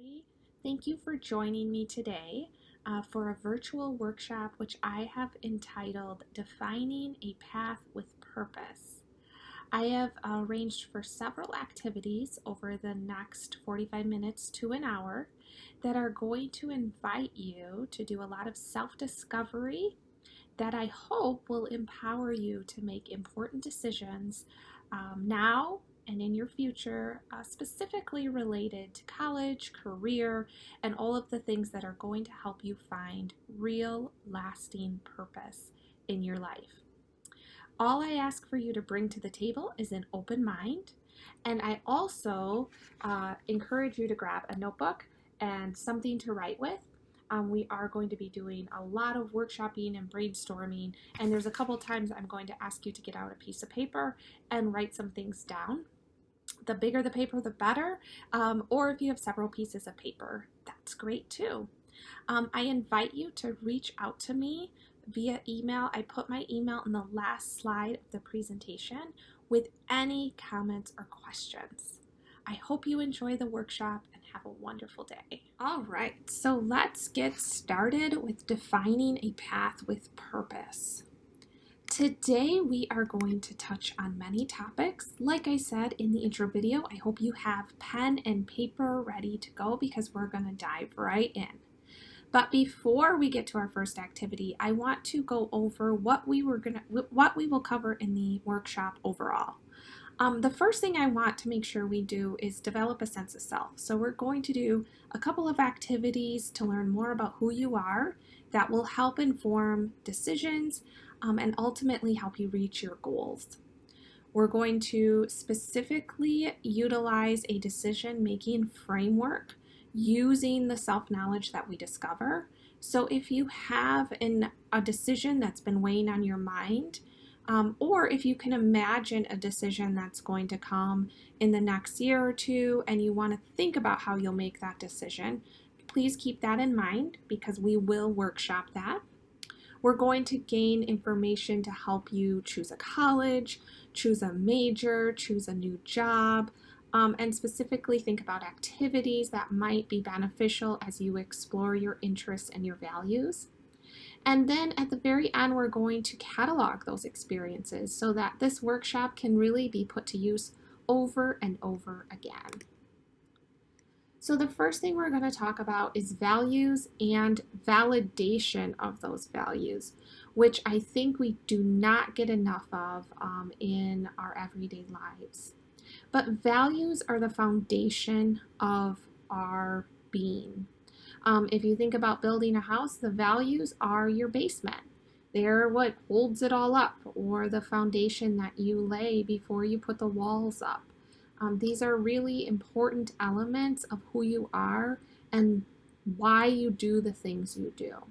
everybody. Thank you for joining me today for a virtual workshop which I have entitled Defining a Path with Purpose. I have arranged for several activities over the next 45 minutes to an hour that are going to invite you to do a lot of self-discovery that I hope will empower you to make important decisions now and in your future, specifically related to college, career, and all of the things that are going to help you find real, lasting purpose in your life. All I ask for you to bring to the table is an open mind, and I also encourage you to grab a notebook and something to write with. We are going to be doing a lot of workshopping and brainstorming, and there's a couple times I'm going to ask you to get out a piece of paper and write some things down. The bigger the paper, the better, or if you have several pieces of paper, that's great too. I invite you to reach out to me via email. I put my email in the last slide of the presentation with any comments or questions. I hope you enjoy the workshop and have a wonderful day. All right, so let's get started with defining a path with purpose. Today we are going to touch on many topics. Like I said in the intro video, I hope you have pen and paper ready to go because we're going to dive right in. But before we get to our first activity, I want to go over what we will cover in the workshop overall. The first thing I want to make sure we do is develop a sense of self. So we're going to do a couple of activities to learn more about who you are that will help inform decisions and ultimately help you reach your goals. We're going to specifically utilize a decision-making framework using the self-knowledge that we discover. So if you have a decision that's been weighing on your mind, or if you can imagine a decision that's going to come in the next year or two and you want to think about how you'll make that decision, please keep that in mind because we will workshop that. We're going to gain information to help you choose a college, choose a major, choose a new job, and specifically think about activities that might be beneficial as you explore your interests and your values. And then at the very end, we're going to catalog those experiences so that this workshop can really be put to use over and over again. So the first thing we're going to talk about is values and validation of those values, which I think we do not get enough of in our everyday lives. But values are the foundation of our being. If you think about building a house, the values are your basement. They're what holds it all up, or the foundation that you lay before you put the walls up. These are really important elements of who you are and why you do the things you do.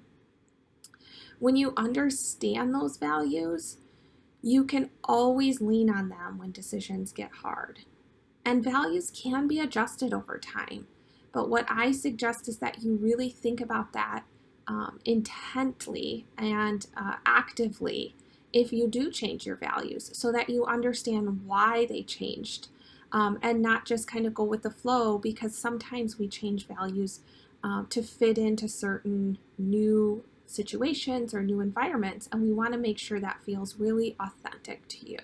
When you understand those values, you can always lean on them when decisions get hard. And values can be adjusted over time. But what I suggest is that you really think about that intently and actively if you do change your values so that you understand why they changed and not just kind of go with the flow, because sometimes we change values to fit into certain new situations or new environments, and we want to make sure that feels really authentic to you.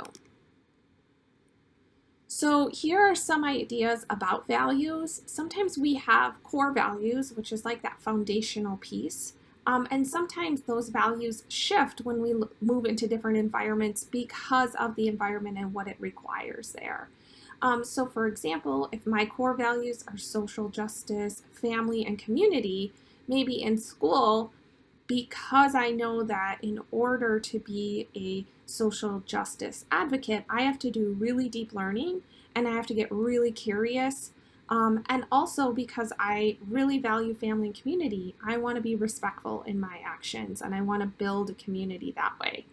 So here are some ideas about values. Sometimes we have core values, which is like that foundational piece. And sometimes those values shift when we move into different environments because of the environment and what it requires there. So for example, if my core values are social justice, family, and community, maybe in school, because I know that in order to be a social justice advocate, I have to do really deep learning and I have to get really curious. And also because I really value family and community, I want to be respectful in my actions and I want to build a community that way.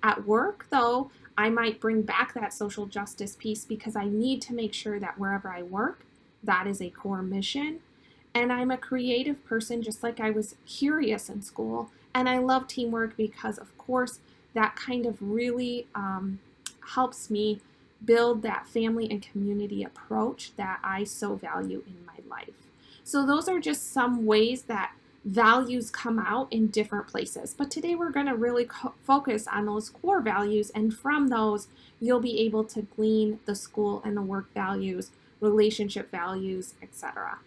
At work, though, I might bring back that social justice piece because I need to make sure that wherever I work, that is a core mission. And I'm a creative person, just like I was curious in school. And I love teamwork because, of course, that kind of really helps me build that family and community approach that I so value in my life. So those are just some ways that values come out in different places. But today we're going to really focus on those core values, and from those you'll be able to glean the school and the work values, relationship values, etc.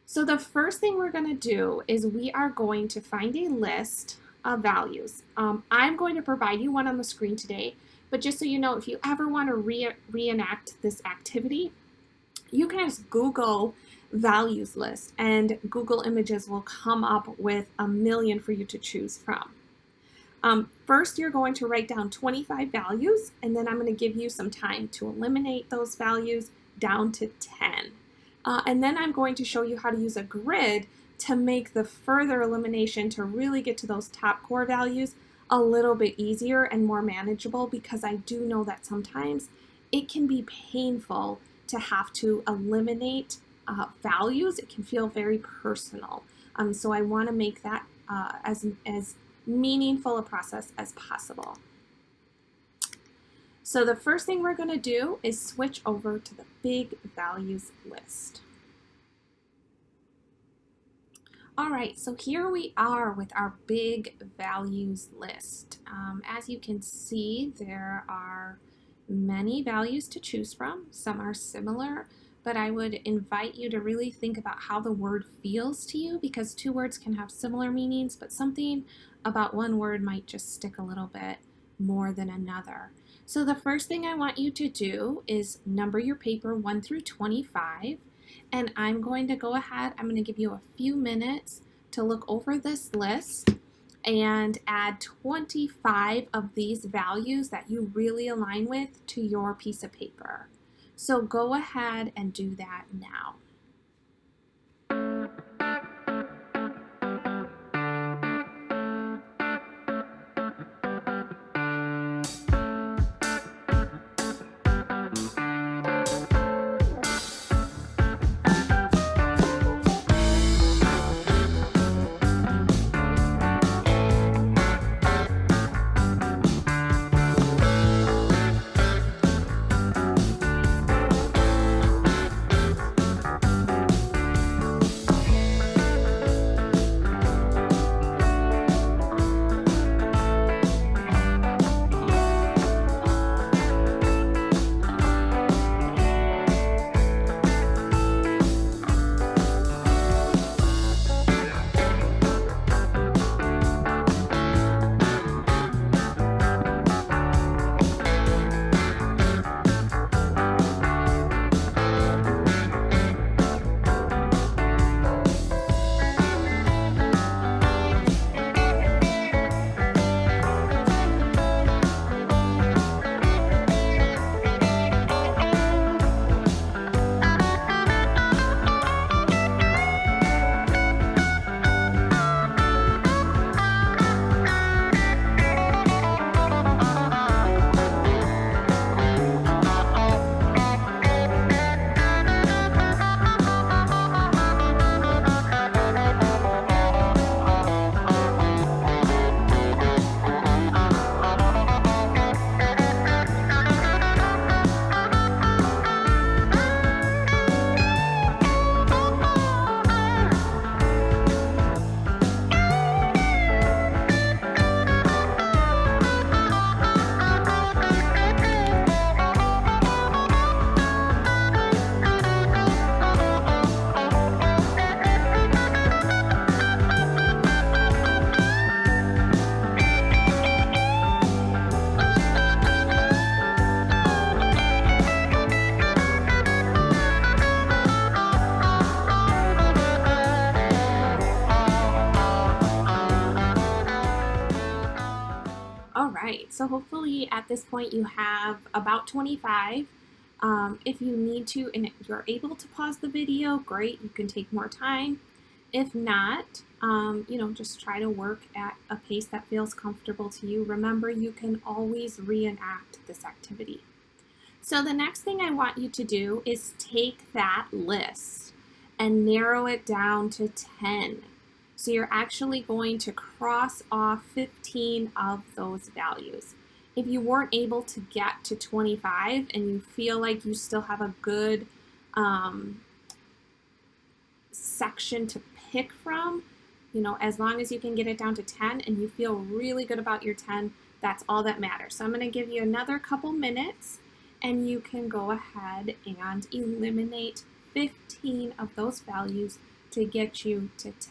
So the first thing we're going to do is we are going to find a list of values. I'm going to provide you one on the screen today, but just so you know, if you ever want to reenact this activity, you can just Google values list and Google Images will come up with a million for you to choose from. First, you're going to write down 25 values, and then I'm going to give you some time to eliminate those values down to 10. And then I'm going to show you how to use a grid to make the further elimination to really get to those top core values a little bit easier and more manageable, because I do know that sometimes it can be painful to have to eliminate values. It can feel very personal. So I want to make that as meaningful a process as possible. So the first thing we're going to do is switch over to the big values list. All right, so here we are with our big values list. As you can see, there are many values to choose from. Some are similar, but I would invite you to really think about how the word feels to you, because two words can have similar meanings, but something about one word might just stick a little bit more than another. So the first thing I want you to do is number your paper 1 through 25, and I'm going to go ahead, I'm going to give you a few minutes to look over this list and add 25 of these values that you really align with to your piece of paper. So go ahead and do that now. All right, so hopefully at this point you have about 25. If you need to and you're able to pause the video, great, you can take more time. If not, just try to work at a pace that feels comfortable to you. Remember, you can always reenact this activity. So the next thing I want you to do is take that list and narrow it down to 10. So you're actually going to cross off 15 of those values. If you weren't able to get to 25 and you feel like you still have a good section to pick from, as long as you can get it down to 10 and you feel really good about your 10, that's all that matters. So I'm going to give you another couple minutes and you can go ahead and eliminate 15 of those values to get you to 10.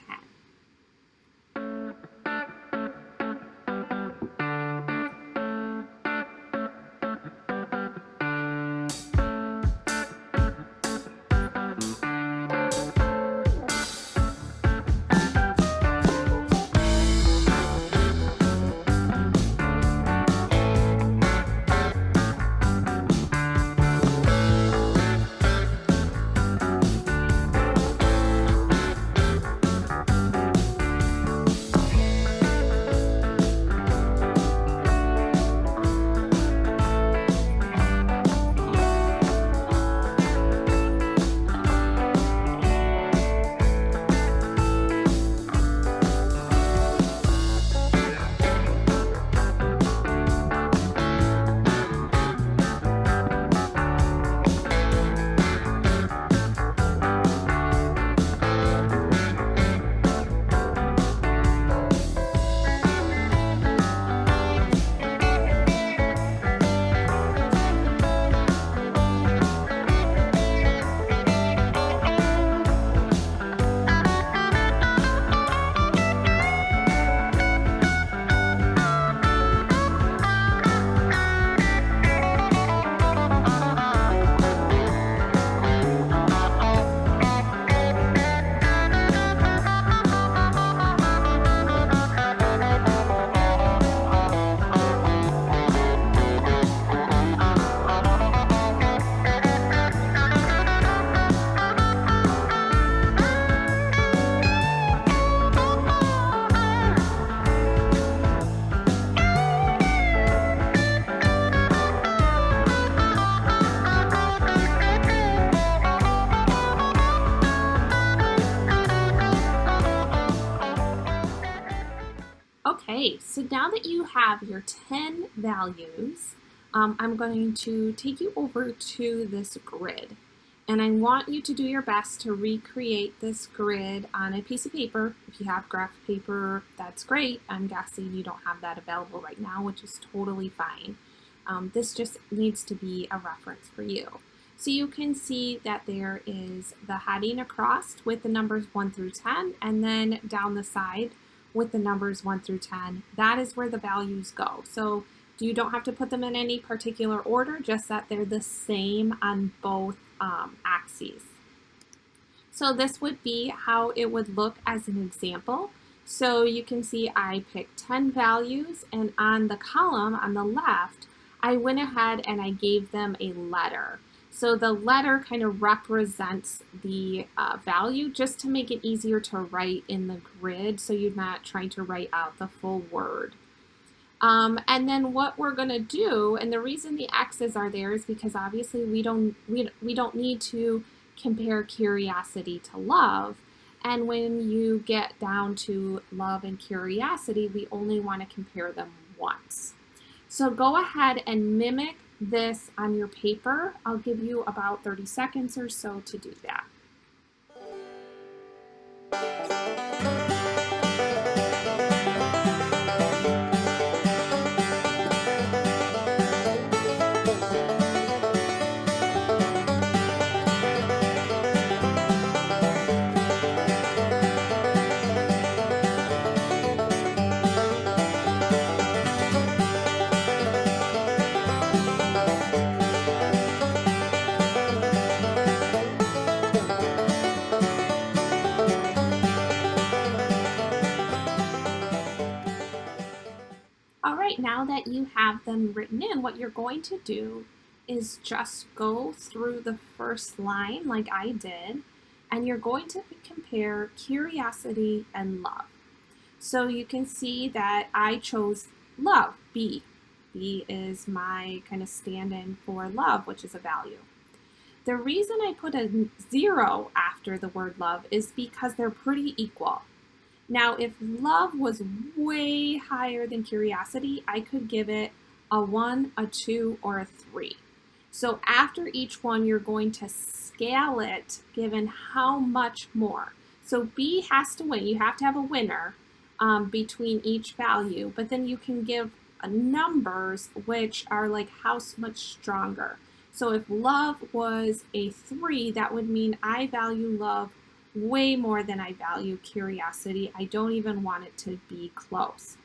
Okay, so now that you have your 10 values, I'm going to take you over to this grid. And I want you to do your best to recreate this grid on a piece of paper. If you have graph paper, that's great. I'm guessing you don't have that available right now, which is totally fine. This just needs to be a reference for you. So you can see that there is the heading across with the numbers 1 through 10, and then down the side with the numbers 1 through 10. That is where the values go. So you don't have to put them in any particular order, just that they're the same on both axes. So this would be how it would look as an example. So you can see I picked 10 values, and on the column on the left, I went ahead and I gave them a letter. So the letter kind of represents the value, just to make it easier to write in the grid, so you're not trying to write out the full word. And then what we're going to do, and the reason the X's are there is because obviously we don't need to compare curiosity to love. And when you get down to love and curiosity, we only want to compare them once. So go ahead and mimic this on your paper. I'll give you about 30 seconds or so to do that. All right, now that you have them written in, what you're going to do is just go through the first line like I did, and you're going to compare curiosity and love. So you can see that I chose love, B. B is my kind of stand-in for love, which is a value. The reason I put a 0 after the word love is because they're pretty equal. Now, if love was way higher than curiosity, I could give it a 1, a 2, or a 3. So after each one, you're going to scale it given how much more. So B has to win. You have to have a winner between each value, but then you can give numbers which are like how much stronger. So if love was a 3, that would mean I value love way more than I value curiosity. I don't even want it to be close.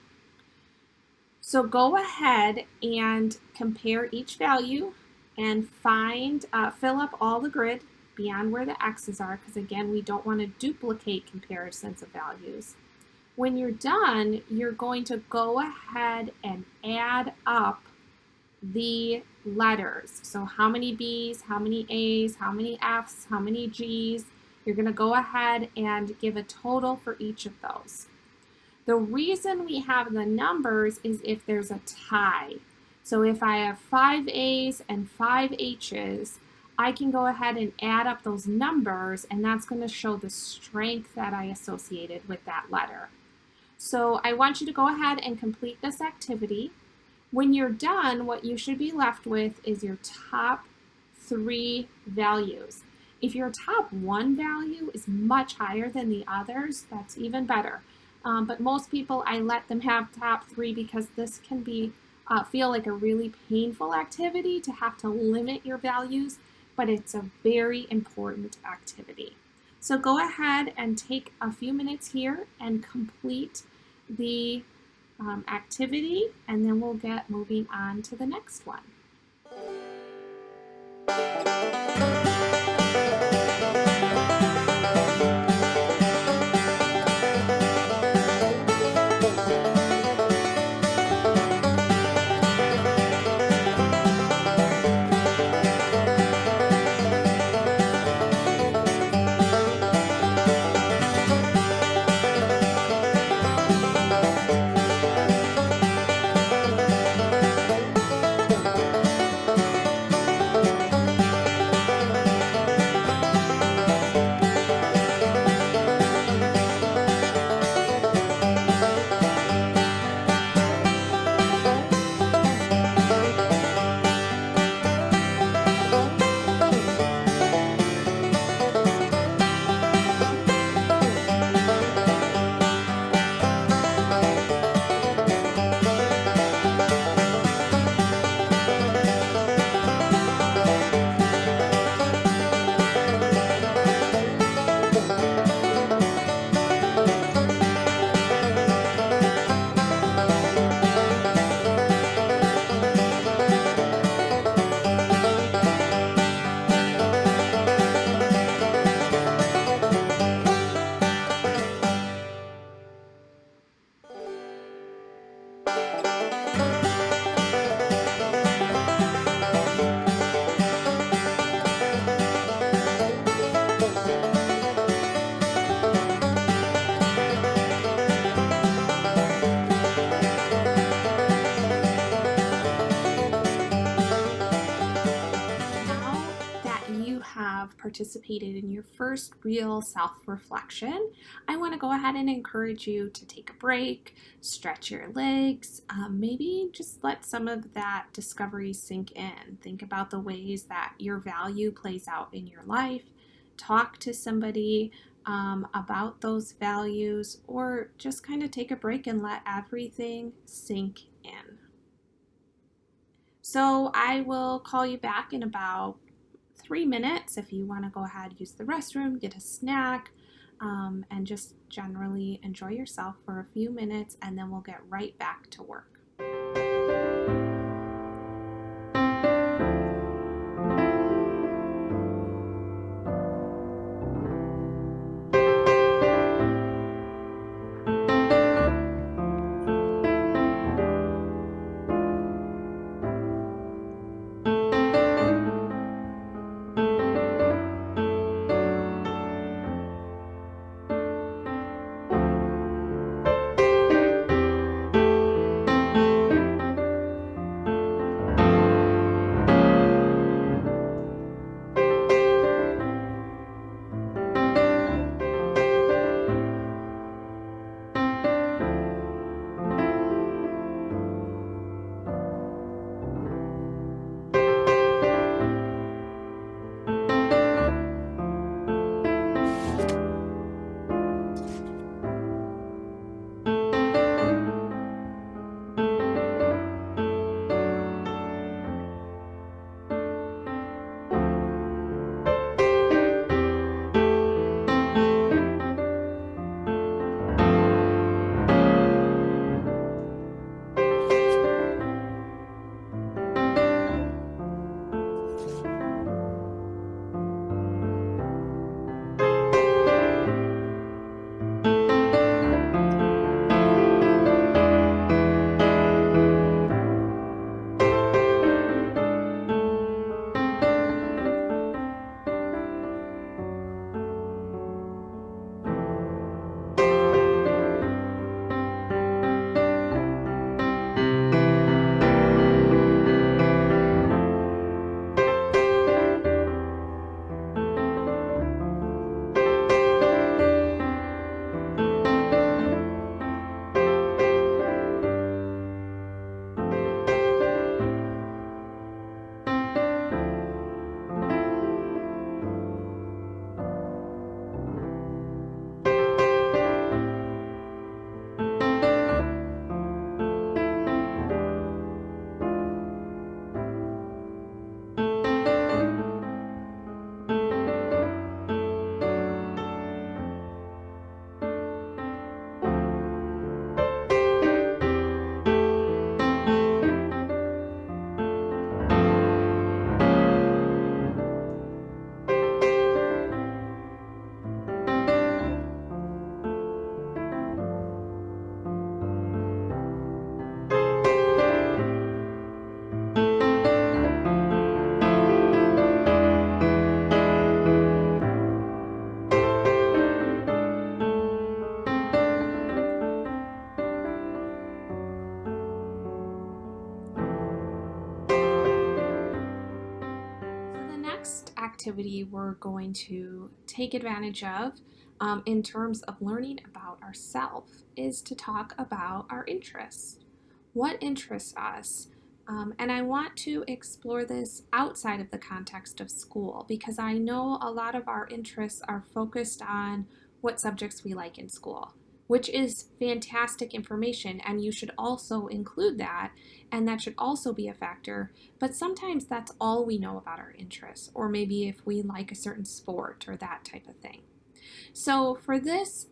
So go ahead and compare each value and fill up all the grid beyond where the X's are, because again, we don't want to duplicate comparisons of values. When you're done, you're going to go ahead and add up the letters. So how many B's, how many A's, how many F's, how many G's. You're going to go ahead and give a total for each of those. The reason we have the numbers is if there's a tie. So if I have 5 A's and 5 H's, I can go ahead and add up those numbers, and that's going to show the strength that I associated with that letter. So I want you to go ahead and complete this activity. When you're done, what you should be left with is your top 3 values. If your top 1 value is much higher than the others, that's even better. But most people, I let them have top 3 because this can feel like a really painful activity to have to limit your values, but it's a very important activity. So go ahead and take a few minutes here and complete the activity, and then we'll get moving on to the next one. Participated in your first real self-reflection, I want to go ahead and encourage you to take a break, stretch your legs, maybe just let some of that discovery sink in. Think about the ways that your value plays out in your life. Talk to somebody about those values, or just kind of take a break and let everything sink in. So I will call you back in about 3 minutes if you want to go ahead, use the restroom, get a snack, and just generally enjoy yourself for a few minutes, and then we'll get right back to work. activity we're going to take advantage of in terms of learning about ourselves is to talk about our interests. What interests us? And I want to explore this outside of the context of school because I know a lot of our interests are focused on what subjects we like in school, which is fantastic information, and you should also include that, and that should also be a factor. But sometimes that's all we know about our interests, or maybe if we like a certain sport or that type of thing. So for this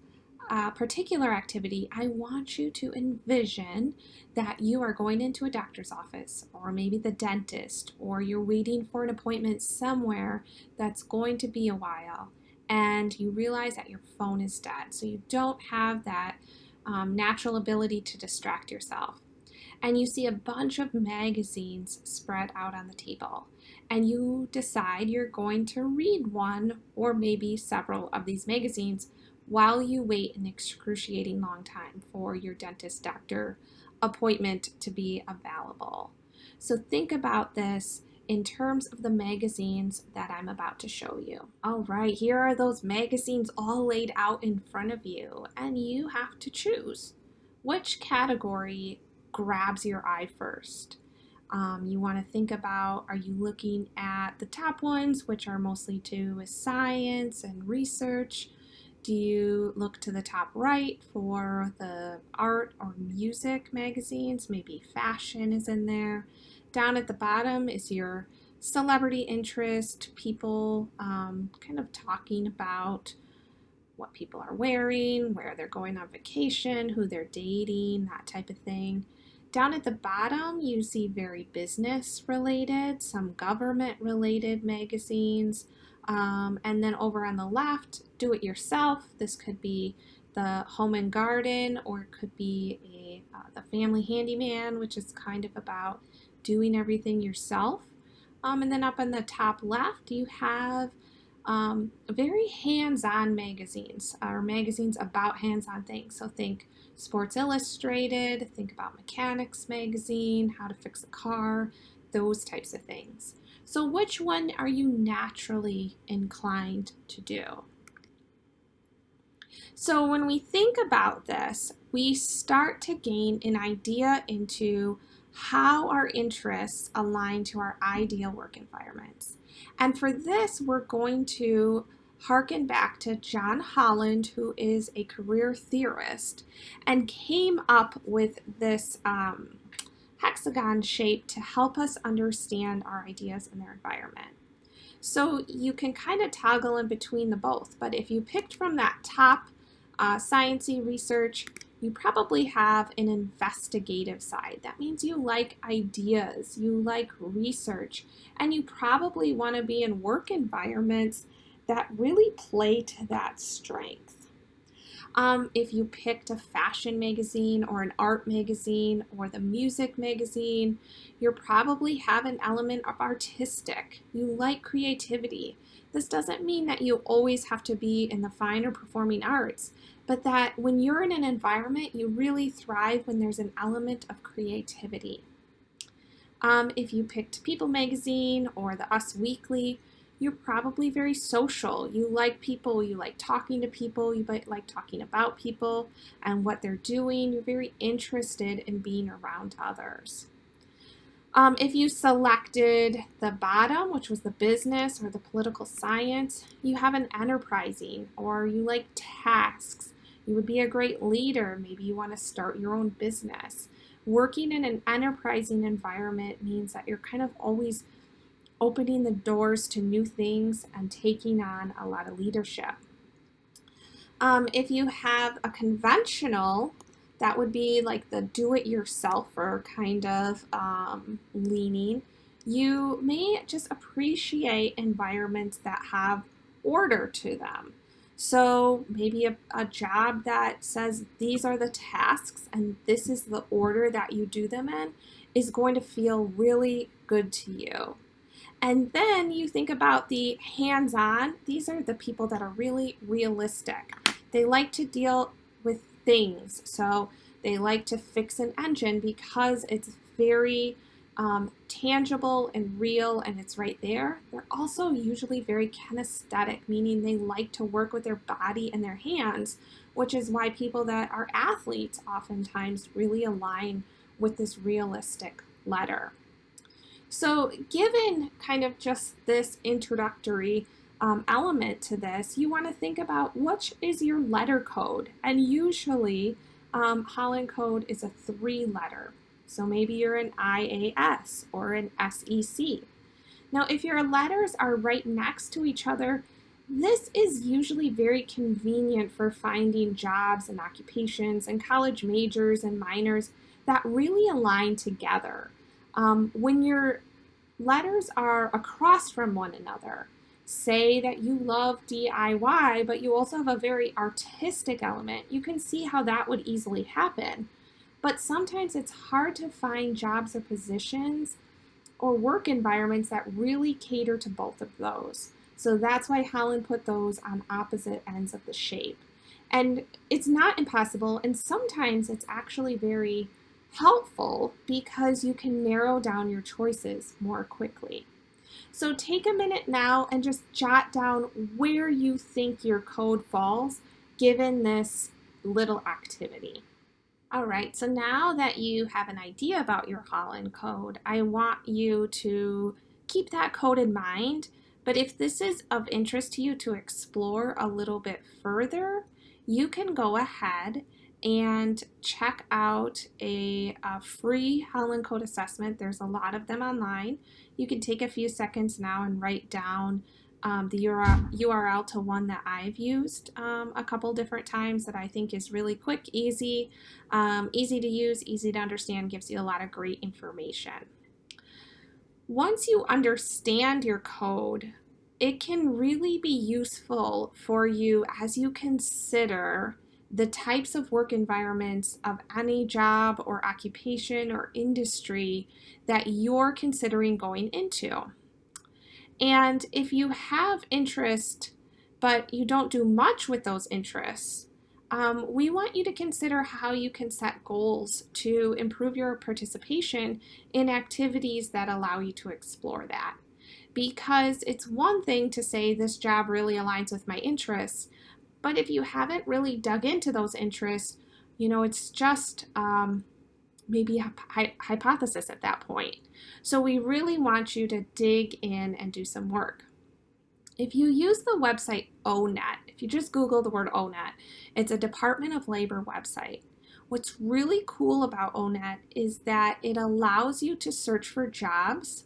particular activity, I want you to envision that you are going into a doctor's office or maybe the dentist, or you're waiting for an appointment somewhere that's going to be a while, and you realize that your phone is dead, so you don't have that natural ability to distract yourself. And you see a bunch of magazines spread out on the table, and you decide you're going to read one or maybe several of these magazines while you wait an excruciating long time for your dentist doctor appointment to be available. So think about this in terms of the magazines that I'm about to show you. All right, here are those magazines all laid out in front of you, and you have to choose which category grabs your eye first. You want to think about, are you looking at the top ones, which are mostly to do with science and research? Do you look to the top right for the art or music magazines? Maybe fashion is in there. Down at the bottom is your celebrity interest, people kind of talking about what people are wearing, where they're going on vacation, who they're dating, that type of thing. Down at the bottom, you see very business related, some government related magazines. And then over on the left, do it yourself. This could be the home and garden, or it could be the family handyman, which is kind of about doing everything yourself. And then up on the top left, you have very hands-on magazines, or magazines about hands-on things. So think Sports Illustrated, think about Mechanics Magazine, How to Fix a Car, those types of things. So which one are you naturally inclined to do? So when we think about this, we start to gain an idea into how our interests align to our ideal work environments. And for this, we're going to harken back to John Holland, who is a career theorist, and came up with this hexagon shape to help us understand our ideas and their environment. So you can kind of toggle in between the both, but if you picked from that top sciencey research, you probably have an investigative side. That means you like ideas, you like research, and you probably want to be in work environments that really play to that strength. If you picked a fashion magazine or an art magazine or the music magazine, you probably have an element of artistic. You like creativity. This doesn't mean that you always have to be in the fine or performing arts, but that when you're in an environment, you really thrive when there's an element of creativity. If you picked People Magazine or the Us Weekly, you're probably very social. You like people, you like talking to people, you like talking about people and what they're doing. You're very interested in being around others. If you selected the bottom, which was the business or the political science, you have an enterprising, or you like tasks. You would be a great leader. Maybe you want to start your own business. Working in an enterprising environment means that you're kind of always opening the doors to new things and taking on a lot of leadership. If you have a conventional, that would be like the do-it-yourselfer kind of leaning. You may just appreciate environments that have order to them. So maybe a job that says these are the tasks and this is the order that you do them in is going to feel really good to you. And then you think about the hands-on. These are the people that are really realistic. They like to deal with things. So they like to fix an engine because it's very tangible and real, and it's right there. They're also usually very kinesthetic, meaning they like to work with their body and their hands, which is why people that are athletes oftentimes really align with this realistic letter. So, given kind of just this introductory element to this, you want to think about which is your letter code. And usually, Holland code is a 3-letter. So maybe you're an IAS or an SEC. Now, if your letters are right next to each other, this is usually very convenient for finding jobs and occupations and college majors and minors that really align together. When your letters are across from one another, say that you love DIY, but you also have a very artistic element, you can see how that would easily happen. But sometimes it's hard to find jobs or positions or work environments that really cater to both of those. So that's why Holland put those on opposite ends of the shape. And it's not impossible, and sometimes it's actually very helpful because you can narrow down your choices more quickly. So take a minute now and just jot down where you think your code falls given this little activity. All right, so now that you have an idea about your Holland code, I want you to keep that code in mind. But if this is of interest to you to explore a little bit further, you can go ahead and check out a free Holland code assessment. There's a lot of them online. You can take a few seconds now and write down the URL to one that I've used a couple different times that I think is really quick, easy to use, easy to understand, gives you a lot of great information. Once you understand your code, it can really be useful for you as you consider the types of work environments of any job or occupation or industry that you're considering going into. And if you have interest, but you don't do much with those interests, we want you to consider how you can set goals to improve your participation in activities that allow you to explore that. Because it's one thing to say this job really aligns with my interests, but if you haven't really dug into those interests, it's just maybe a hypothesis at that point. So we really want you to dig in and do some work. If you use the website ONET, if you just Google the word ONET, it's a Department of Labor website. What's really cool about ONET is that it allows you to search for jobs,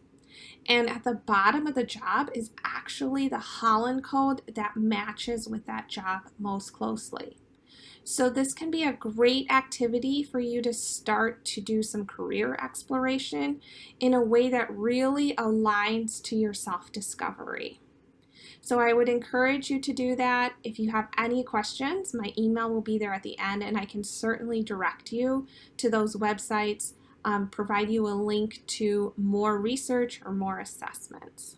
and at the bottom of the job is actually the Holland code that matches with that job most closely. So this can be a great activity for you to start to do some career exploration in a way that really aligns to your self-discovery. So I would encourage you to do that. If you have any questions, my email will be there at the end, and I can certainly direct you to those websites, provide you a link to more research or more assessments.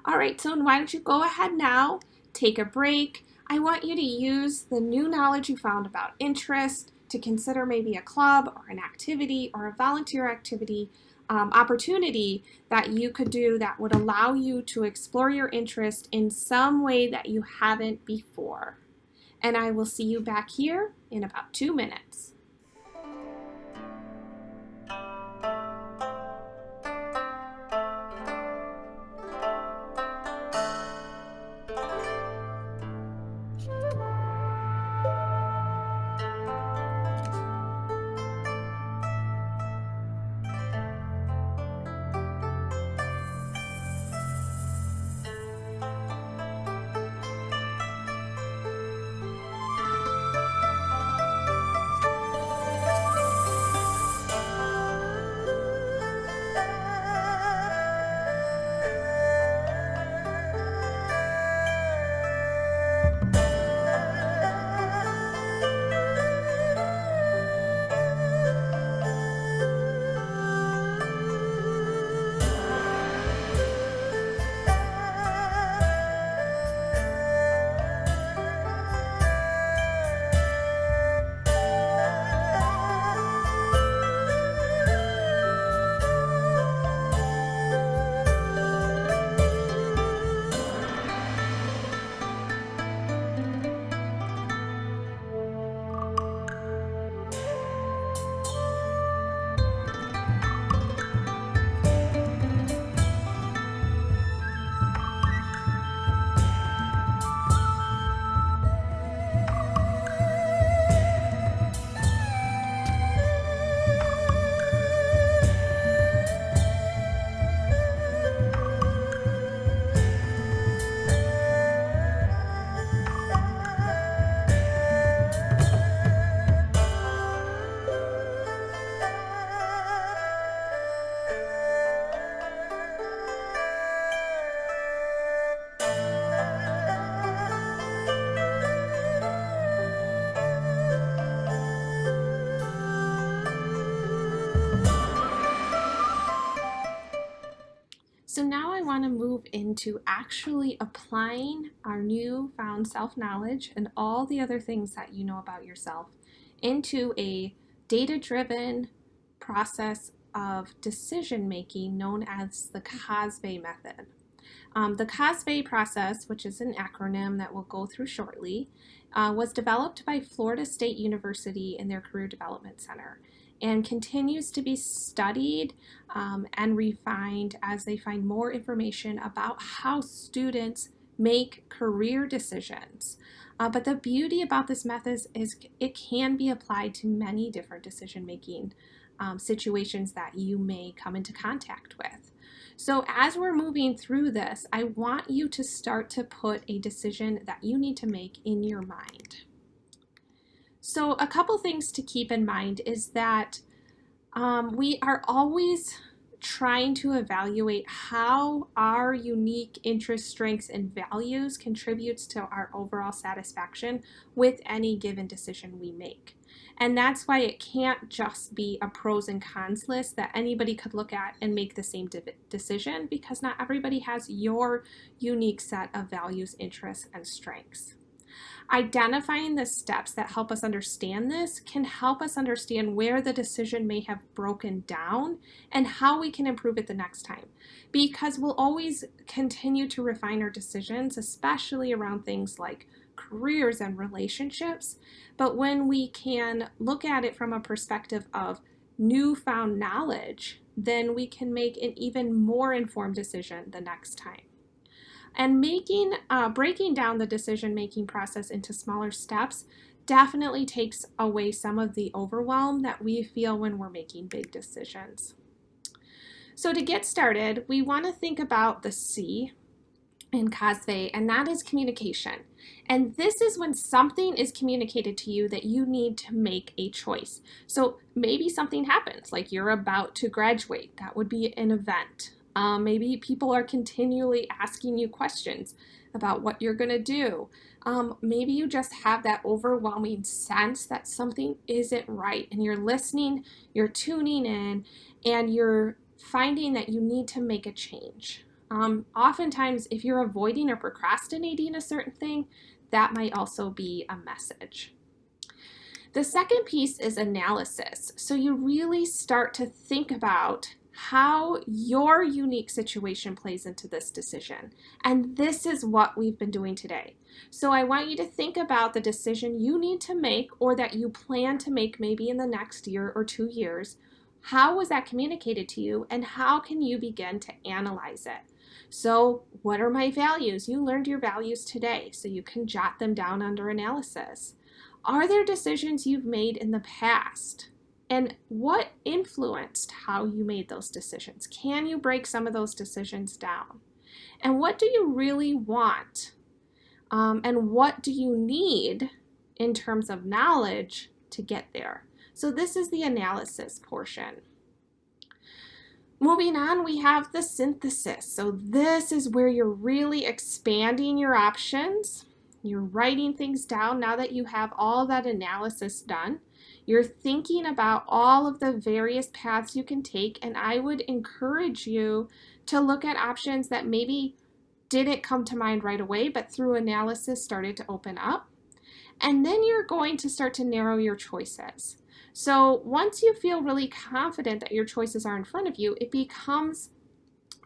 All right, so why don't you go ahead now, take a break. I want you to use the new knowledge you found about interest to consider maybe a club or an activity or a volunteer activity opportunity that you could do that would allow you to explore your interest in some way that you haven't before. And I will see you back here in about 2 minutes. want to move into actually applying our newfound self-knowledge and all the other things that you know about yourself into a data-driven process of decision making known as the COSVE method. The COSVE process, which is an acronym that we'll go through shortly, was developed by Florida State University in their Career Development Center and continues to be studied and refined as they find more information about how students make career decisions. But the beauty about this method is it can be applied to many different decision-making situations that you may come into contact with. So as we're moving through this, I want you to start to put a decision that you need to make in your mind. So a couple things to keep in mind is that we are always trying to evaluate how our unique interests, strengths, and values contributes to our overall satisfaction with any given decision we make. And that's why it can't just be a pros and cons list that anybody could look at and make the same decision, because not everybody has your unique set of values, interests, and strengths. Identifying the steps that help us understand this can help us understand where the decision may have broken down and how we can improve it the next time. Because we'll always continue to refine our decisions, especially around things like careers and relationships. But when we can look at it from a perspective of newfound knowledge, then we can make an even more informed decision the next time. And breaking down the decision-making process into smaller steps definitely takes away some of the overwhelm that we feel when we're making big decisions. So to get started, we want to think about the C in COSVE, and that is communication. And this is when something is communicated to you that you need to make a choice. So maybe something happens, like you're about to graduate. That would be an event. Maybe people are continually asking you questions about what you're going to do. Maybe you just have that overwhelming sense that something isn't right, and you're listening, you're tuning in, and you're finding that you need to make a change. Oftentimes, if you're avoiding or procrastinating a certain thing, that might also be a message. The second piece is analysis. So you really start to think about how your unique situation plays into this decision. And this is what we've been doing today. So I want you to think about the decision you need to make or that you plan to make maybe in the next year or 2 years. How was that communicated to you, and how can you begin to analyze it? So what are my values? You learned your values today, so you can jot them down under analysis. Are there decisions you've made in the past? And what influenced how you made those decisions? Can you break some of those decisions down? And what do you really want? And what do you need in terms of knowledge to get there? So this is the analysis portion. Moving on, we have the synthesis. So this is where you're really expanding your options. You're writing things down now that you have all that analysis done. You're thinking about all of the various paths you can take, and I would encourage you to look at options that maybe didn't come to mind right away, but through analysis started to open up. And then you're going to start to narrow your choices. So once you feel really confident that your choices are in front of you, it becomes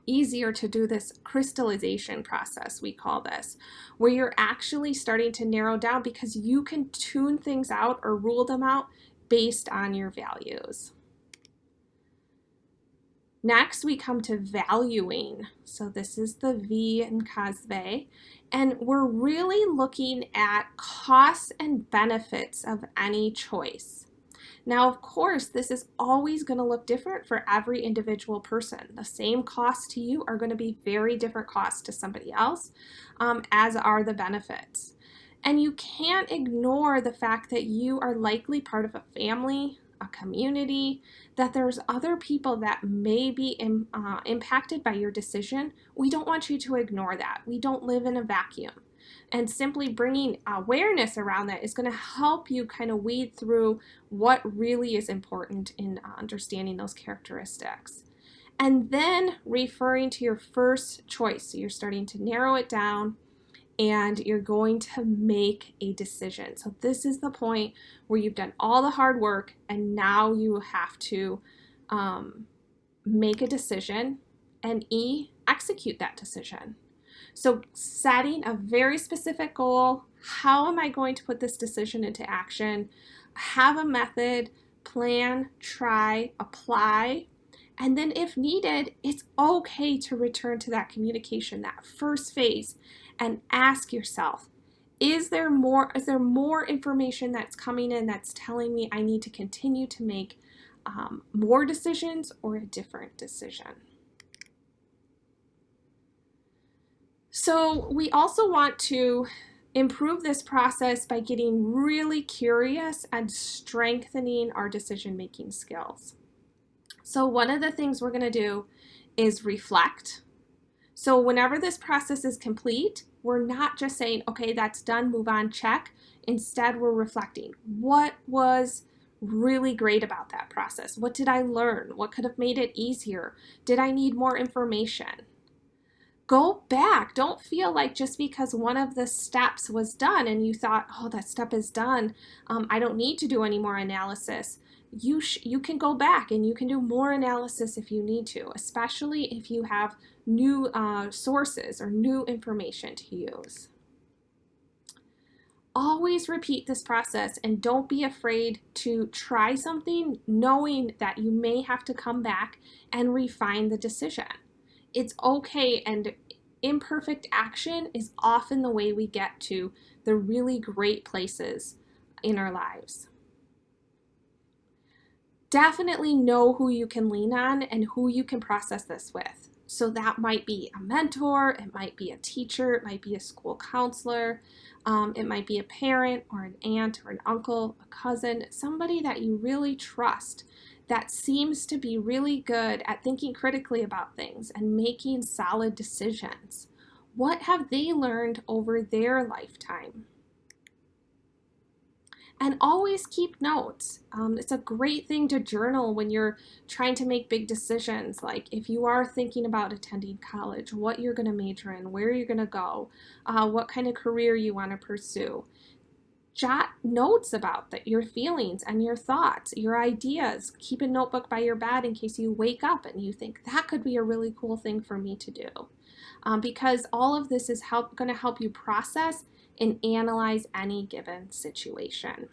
easier to do this crystallization process, we call this, where you're actually starting to narrow down because you can tune things out or rule them out based on your values. Next, we come to valuing. So this is the V in COSVE, and we're really looking at costs and benefits of any choice. Now, of course, this is always going to look different for every individual person. The same costs to you are going to be very different costs to somebody else, as are the benefits. And you can't ignore the fact that you are likely part of a family, a community, that there's other people that may be impacted by your decision. We don't want you to ignore that. We don't live in a vacuum. And simply bringing awareness around that is going to help you kind of weed through what really is important in understanding those characteristics. and then referring to your first choice. So you're starting to narrow it down and you're going to make a decision. So this is the point where you've done all the hard work and now you have to make a decision and execute that decision. So setting a very specific goal, how am I going to put this decision into action? Have a method, plan, try, apply, and then if needed, it's okay to return to that communication, that first phase, and ask yourself, is there more information that's coming in that's telling me I need to continue to make more decisions or a different decision? So we also want to improve this process by getting really curious and strengthening our decision-making skills. So one of the things we're going to do is reflect. So whenever this process is complete, we're not just saying, okay, that's done, move on, check. Instead, we're reflecting. What was really great about that process? What did I learn? What could have made it easier? Did I need more information? Go back. Don't feel like just because one of the steps was done and you thought, oh, that step is done, I don't need to do any more analysis. You can go back and you can do more analysis if you need to, especially if you have new sources or new information to use. Always repeat this process and don't be afraid to try something knowing that you may have to come back and refine the decision. It's okay, and imperfect action is often the way we get to the really great places in our lives. Definitely know who you can lean on and who you can process this with. So that might be a mentor, it might be a teacher, it might be a school counselor, it might be a parent or an aunt or an uncle, a cousin, somebody that you really trust that seems to be really good at thinking critically about things and making solid decisions. What have they learned over their lifetime? And always keep notes. It's a great thing to journal when you're trying to make big decisions, like if you are thinking about attending college, what you're going to major in, where you're going to go, what kind of career you want to pursue. Jot notes about that, your feelings and your thoughts, your ideas. Keep a notebook by your bed in case you wake up and you think that could be a really cool thing for me to do. Because all of this is going to help you process and analyze any given situation.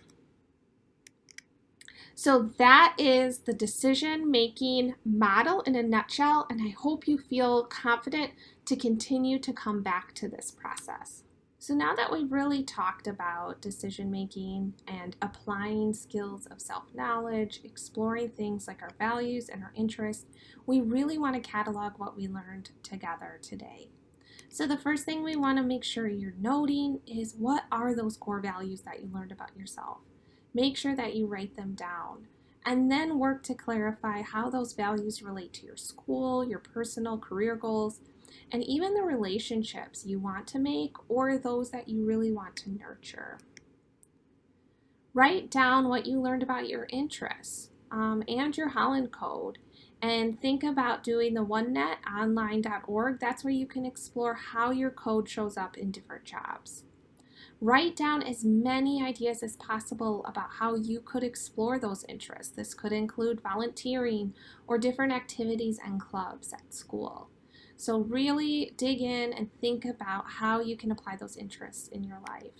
So that is the decision-making model in a nutshell, and I hope you feel confident to continue to come back to this process. So now that we've really talked about decision-making and applying skills of self-knowledge, exploring things like our values and our interests, we really want to catalog what we learned together today. So the first thing we want to make sure you're noting is, what are those core values that you learned about yourself? Make sure that you write them down and then work to clarify how those values relate to your school, your personal career goals, and even the relationships you want to make or those that you really want to nurture. Write down what you learned about your interests and your Holland Code, and think about doing the onenetonline.org. That's where you can explore how your code shows up in different jobs. Write down as many ideas as possible about how you could explore those interests. This could include volunteering or different activities and clubs at school. So really dig in and think about how you can apply those interests in your life.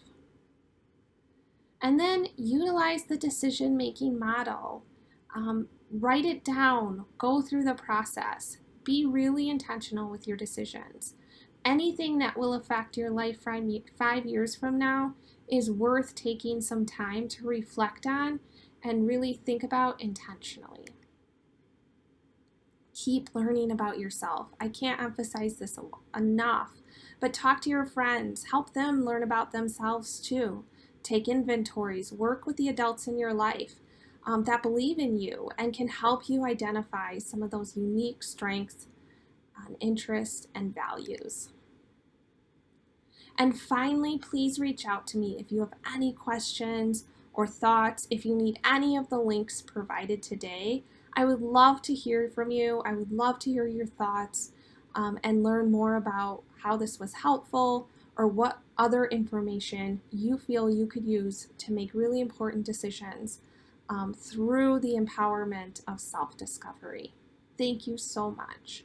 And then utilize the decision-making model. Write it down, go through the process, be really intentional with your decisions. Anything that will affect your life 5 years from now is worth taking some time to reflect on and really think about intentionally. Keep learning about yourself. I can't emphasize this enough, but talk to your friends, help them learn about themselves too. Take inventories, work with the adults in your life that believe in you and can help you identify some of those unique strengths, interests, and values. And finally, please reach out to me if you have any questions or thoughts. If you need any of the links provided today, I would love to hear from you. I would love to hear your thoughts and learn more about how this was helpful or what other information you feel you could use to make really important decisions through the empowerment of self discovery. Thank you so much.